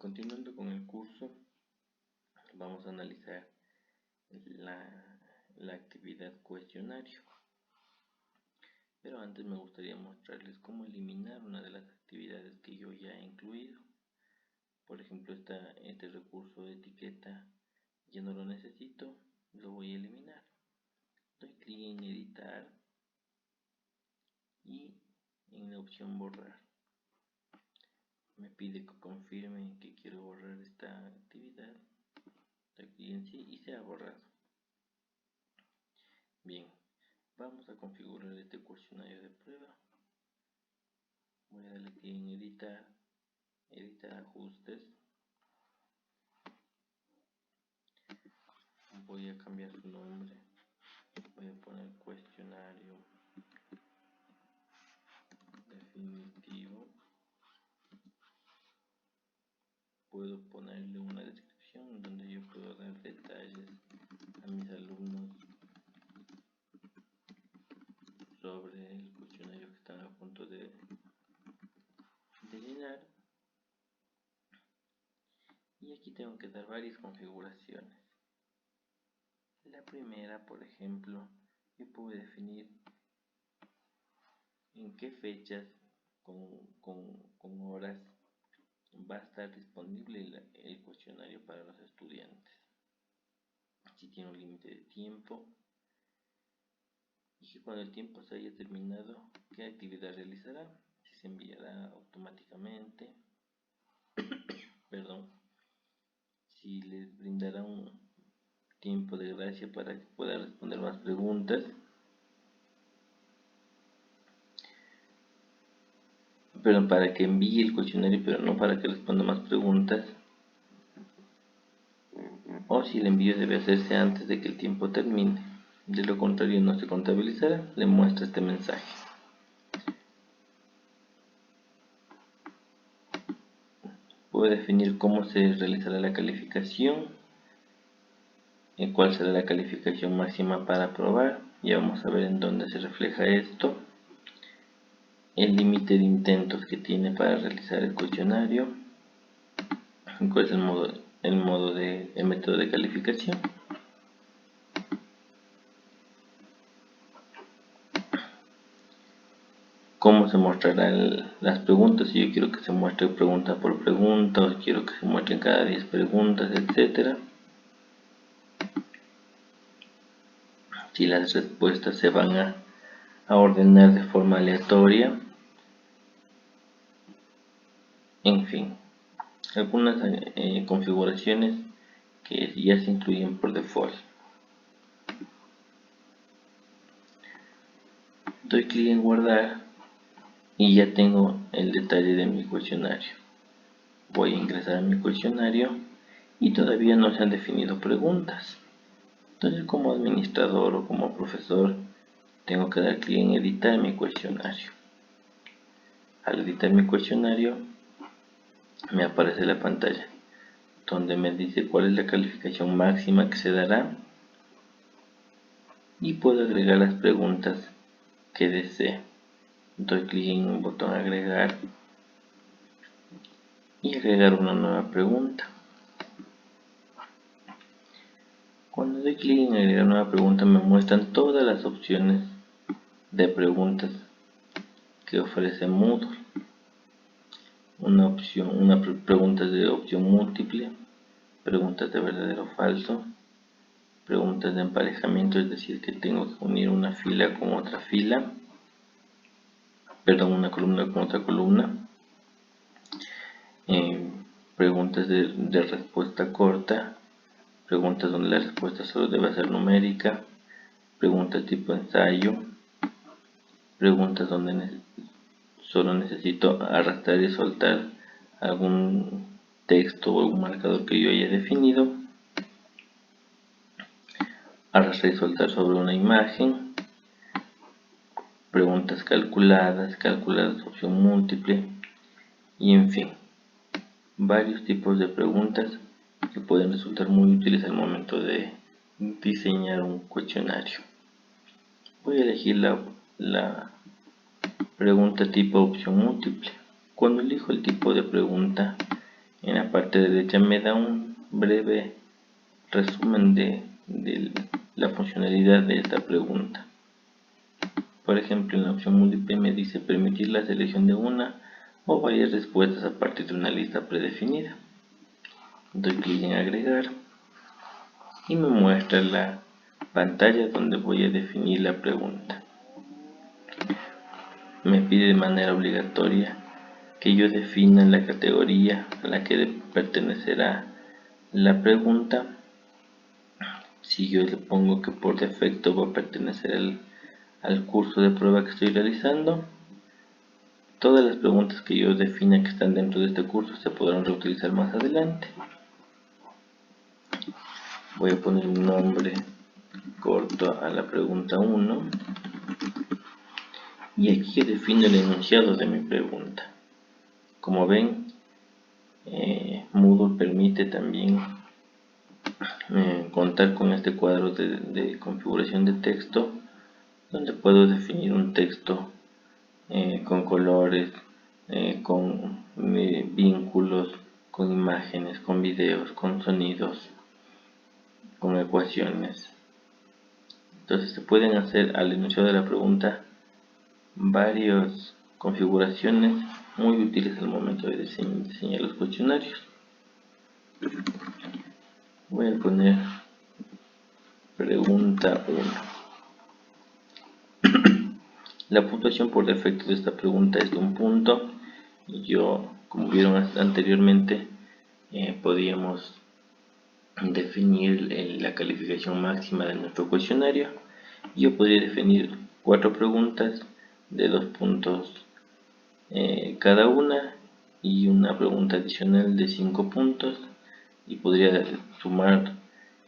Continuando con el curso, vamos a analizar la actividad cuestionario. Pero antes me gustaría mostrarles cómo eliminar una de las actividades que yo ya he incluido. Por ejemplo, este recurso de etiqueta ya no lo necesito, lo voy a eliminar. Doy clic en editar y en la opción borrar. Me pide que confirme que quiero borrar esta actividad. Doy clic en sí y se ha borrado. Bien, vamos a configurar este cuestionario de prueba. Voy a darle clic en editar ajustes. Voy a cambiar su nombre. Voy a poner cuestionario definitivo. Puedo ponerle una descripción donde yo puedo dar detalles a mis alumnos sobre el cuestionario que están a punto de llenar. Y aquí tengo que dar varias configuraciones. La primera, por ejemplo, yo puedo definir en qué fechas con horas va a estar disponible el cuestionario para los estudiantes. Si tiene un límite de tiempo y que cuando el tiempo se haya terminado, qué actividad realizará, si se enviará automáticamente, si les brindará un tiempo de gracia para que pueda responder más preguntas. Pero para que envíe el cuestionario, pero no para que responda más preguntas. O si el envío debe hacerse antes de que el tiempo termine. De lo contrario no se contabilizará. Le muestra este mensaje. Puedo definir cómo se realizará la calificación. Y cuál será la calificación máxima para aprobar. Ya vamos a ver en dónde se refleja esto. El límite de intentos que tiene para realizar el cuestionario. ¿Cuál es el método de calificación? Cómo se mostrarán las preguntas, si yo quiero que se muestre pregunta por pregunta, o quiero que se muestren cada 10 preguntas, etc. Si las respuestas se van a ordenar de forma aleatoria. En fin, algunas configuraciones que ya se incluyen por default. Doy clic en guardar y ya tengo el detalle de mi cuestionario. Voy a ingresar a mi cuestionario y todavía no se han definido preguntas. Entonces, como administrador o como profesor, tengo que dar clic en editar mi cuestionario. Al editar mi cuestionario, me aparece la pantalla donde me dice cuál es la calificación máxima que se dará y puedo agregar las preguntas que desee. Doy clic en un botón agregar y agregar una nueva pregunta. Cuando doy clic en agregar nueva pregunta, me muestran todas las opciones de preguntas que ofrece Moodle. Preguntas de opción múltiple, preguntas de verdadero o falso, preguntas de emparejamiento, es decir, que tengo que unir una fila con otra fila, una columna con otra columna, preguntas de respuesta corta, preguntas donde la respuesta solo debe ser numérica, preguntas tipo ensayo, preguntas donde solo necesito arrastrar y soltar algún texto o algún marcador que yo haya definido, arrastrar y soltar sobre una imagen, preguntas calculadas opción múltiple, y en fin, varios tipos de preguntas que pueden resultar muy útiles al momento de diseñar un cuestionario. Voy a elegir la pregunta tipo opción múltiple. Cuando elijo el tipo de pregunta, en la parte parte derecha me da un breve resumen de la funcionalidad de esta pregunta. Por ejemplo, en la opción múltiple me dice permitir la selección de una o varias respuestas a partir de una lista predefinida. Doy clic en agregar y me muestra la pantalla donde voy a definir la pregunta. Me pide de manera obligatoria que yo defina la categoría a la que pertenecerá la pregunta. Si yo le pongo que por defecto va a pertenecer al curso de prueba que estoy realizando, todas las preguntas que yo defina que están dentro de este curso se podrán reutilizar más adelante. Voy a poner un nombre corto a la pregunta 1 y aquí yo defino el enunciado de mi pregunta. Como ven, Moodle permite también contar con este cuadro de configuración de texto, donde puedo definir un texto con colores, con vínculos, con imágenes, con videos, con sonidos, con ecuaciones. Entonces se pueden hacer al enunciado de la pregunta varias configuraciones muy útiles al momento de diseñar los cuestionarios. Voy a poner pregunta 1. La puntuación por defecto de esta pregunta es de 1 punto. Yo, como vieron anteriormente, podíamos definir la calificación máxima de nuestro cuestionario. Yo podría definir 4 preguntas de 2 puntos cada una y una pregunta adicional de 5 puntos, y podría sumar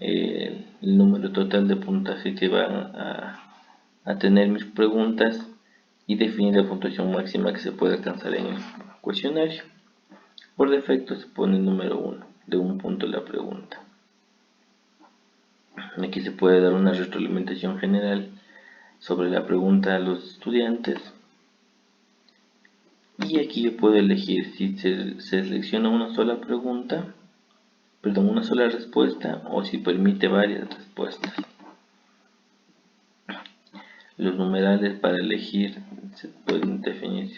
el número total de puntaje que van a tener mis preguntas y definir la puntuación máxima que se puede alcanzar en el cuestionario. Por defecto se pone el número 1, de 1 punto la pregunta. Aquí se puede dar una retroalimentación general sobre la pregunta a los estudiantes. Y aquí yo puedo elegir si se selecciona una sola pregunta, una sola respuesta, o si permite varias respuestas. Los numerales para elegir se pueden definir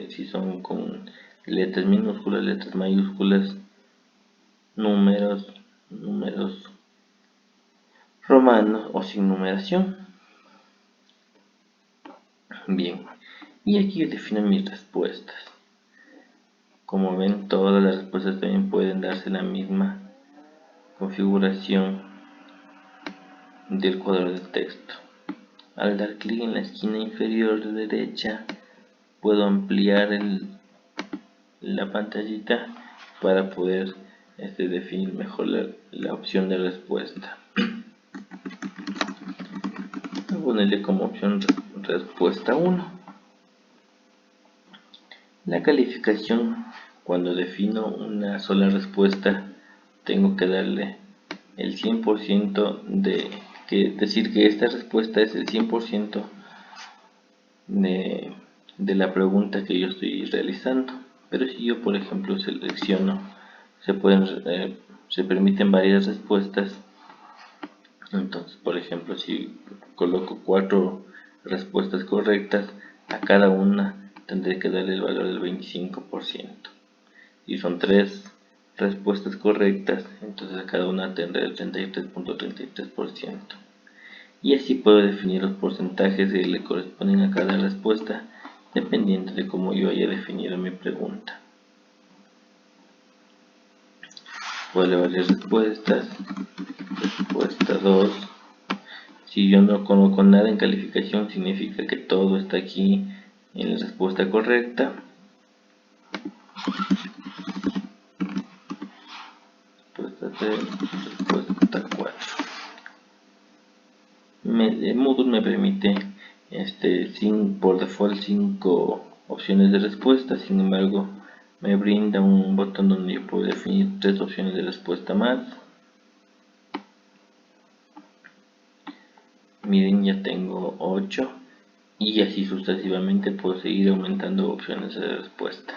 si son con letras minúsculas, letras mayúsculas, números romanos o sin numeración. Bien, y aquí yo defino mis respuestas. Como ven, todas las respuestas también pueden darse la misma configuración del cuadro de texto. Al dar clic en la esquina inferior derecha, puedo ampliar la pantallita para poder definir mejor la opción de respuesta. Voy a ponerle como opción respuesta 1. La calificación, cuando defino una sola respuesta, tengo que darle el 100% decir que esta respuesta es el 100% de la pregunta que yo estoy realizando. Pero si yo, por ejemplo, selecciono, se permiten varias respuestas. Entonces, por ejemplo, si coloco 4 respuestas correctas, a cada una tendré que darle el valor del 25%. Si son 3 respuestas correctas, entonces a cada una tendré el 33.33%. Y así puedo definir los porcentajes que le corresponden a cada respuesta, dependiendo de cómo yo haya definido mi pregunta. Puedo darle varias respuestas. Respuesta 2. Si yo no coloco nada en calificación, significa que todo está aquí en la respuesta correcta. Respuesta 3, respuesta 4. Moodle me permite por default 5 opciones de respuesta. Sin embargo, me brinda un botón donde yo puedo definir 3 opciones de respuesta más. Miren, ya tengo 8 y así sucesivamente puedo seguir aumentando opciones de respuesta.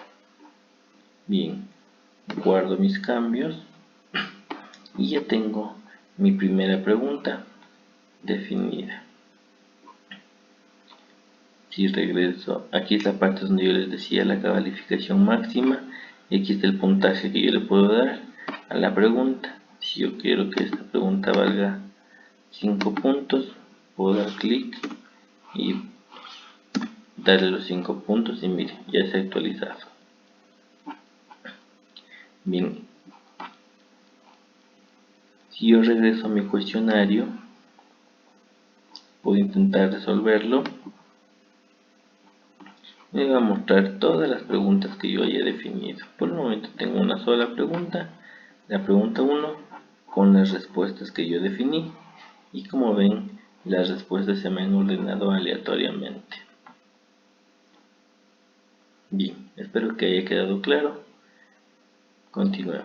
Bien, guardo mis cambios y ya tengo mi primera pregunta definida. Si regreso, aquí es la parte donde yo les decía la calificación máxima y aquí está el puntaje que yo le puedo dar a la pregunta. Si yo quiero que esta pregunta valga 5 puntos, puedo dar clic y darle los 5 puntos y mire, ya se ha actualizado. Bien, si yo regreso a mi cuestionario, puedo intentar resolverlo. Me va a mostrar todas las preguntas que yo haya definido. Por el momento tengo una sola pregunta, la pregunta 1, con las respuestas que yo definí. Y como ven, las respuestas se me han ordenado aleatoriamente. Bien, espero que haya quedado claro. Continuemos.